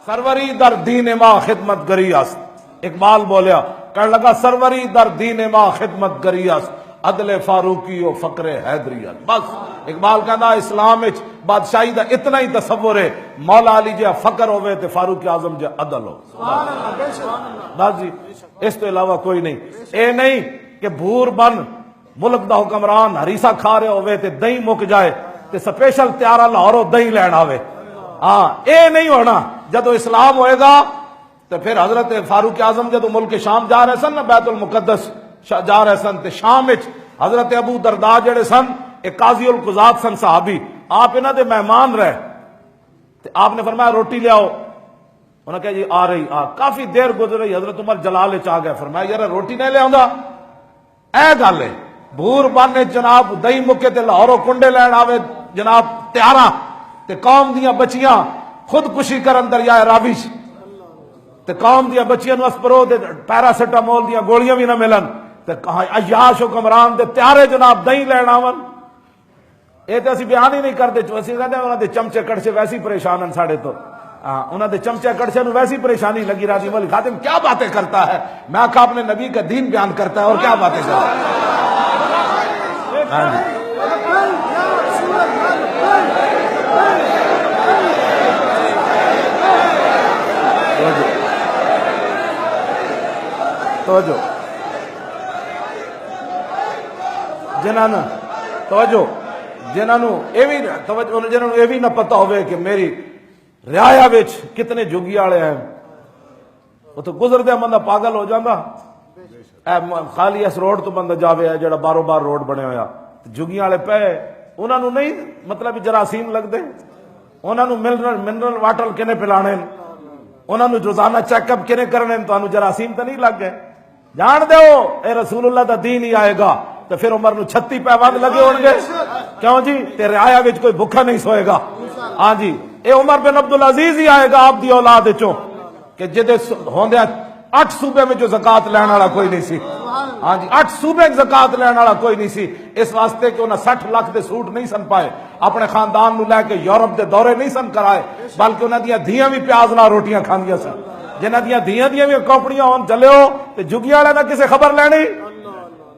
سروری در دین ما خدمت گری است. اقبال بولیا کہنے لگا سروری در دین ما خدمت گری است، عدل فاروقی و فقر حیدری است. بس اقبال کہندا اسلام وچ بادشاہی دا اتنا ہی تصور ہے، مولا علی جا فقر ہوئے تے فاروق اعظم جا عدل ہو. بس جی اس تو علاوہ کوئی نہیں. اے نہیں کہ بھور بن ملک دا حکمران ہریسا کھا رہے ہوئے تے دہی مک جائے تے سپیشل تیارہ لاہوروں دہی لین آوے. ہاں اے نہیں ہونا. جدو اسلام ہوئے گا تو پھر حضرت فاروق اعظم جدو ملک شام جا رہے سن نا، بیت المقدس جا رہے سن تے شام وچ حضرت ابو درداء جڑے سن ایک قاضی القضات سن صحابی، آپ انہاں دے مہمان رہے تے آپ نے فرمایا روٹی لے آؤ. انہوں نے کہا جی آ رہی. کافی دیر گزر رہی، حضرت عمر جلال وچ آ گئے، فرمایا یار روٹی نہیں لے آوندا. اے گل ہے بھور بانے جناب دہی مکے تے لاہوروں کنڈے لین آوے جناب تیارہ تے قوم دیاں بچیاں خودکشی کرن دریائے راوی تے قوم دیاں بچیاں نو اسپرو دے پیراسیٹامول دیاں گولیاں بھی نہ ملن تے عیاش حکمران دے تیارے جناب دہی لین آون. یہ تے اسی بیان ہی نہیں کرتے، اسی کہتے ہیں انہاں دے چمچے کڑچے ویسی پریشان ہیں ساڑے تو. انہاں دے چمچے کڑچے نو ویسی پریشانی لگی راضی مولی خاتم کیا باتیں کرتا ہے. میں کہا اپنے نبی کا دین بیان کرتا ہے اور کیا باتیں کرتا ہے. توجہ جنہوں یہ بھی نہ پتہ ہوئے کہ میری رعایا وچ کتنے جھگی والے ہیں. وہ تو گزردے بندہ پاگل ہو جاندہ. خالی اس روڈ تو بندہ جاوے ہے جڑا باروں بار روڈ بنے ہویا جھگی والے پہ انہاں نو نہیں مطلب جراثیم لگ دے. انہاں نو منرل واٹر کنے پلانے، انہاں نو روزانہ چیک اپ کنے کرنے، تو انہوں جراثیم تو نہیں لگ گئے. جان دیو اے رسول اللہ دا دین ہی آئے گا تو پھر عمر نو 36 پیوند لگے ہون گے. کیوں جی تے رعایا وچ کوئی بھکھا نہیں سوئے گا. ہاں جی اے عمر بن عبدالعزیز ہی آئے گا آپ دی اولاد چوں کہ جدے ہوندے 8 صوبے میں جو زکات لین والا کوئی نہیں سی. ہاں جی 8 صوبے زکات لین والا کوئی نہیں سی. اس واسطے کہ انہاں 60 لاکھ دے سوٹ نہیں سن پائے، اپنے خاندان نو لے کے یورپ دے دورے نہیں سن کرائے، بلکہ انہاں دیاں دھیاں بھی پیاز نال روٹیاں کھاندیاں سن. جنہاں دیاں دھیاں بھی کھوپڑیاں ہون چلے ہو تے جھگیاں والے دا کسے خبر لینی.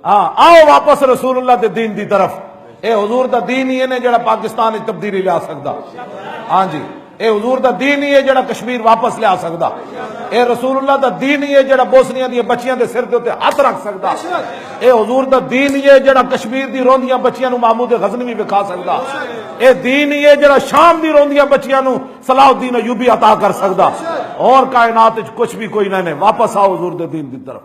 ہاں آؤ واپس رسول اللہ دے دین دی طرف. اے حضور دا دین ہی ہے جڑا پاکستان وچ تبدیلی لیا سکدا. ہاں جی اے حضور دا دین ہی ہے جڑا کشمیر واپس لیا سکدا. اے رسول اللہ دا دین ہی ہے جڑا بوسنیاں دی بچیاں دے سر دے اوتے ہاتھ رکھ سکدا. اے حضور دا دین ہی ہے جڑا کشمیر دی روندیاں بچیاں نو محمود غزنوی وکھا سکدا. اے دین ہی ہے جڑا شام دی روندیاں بچیاں نو صلاح الدین ایوبی عطا کر سکدا. اور کائنات وچ کچھ بھی کوئی نہ. واپس آؤ حضور دے دین دی طرف.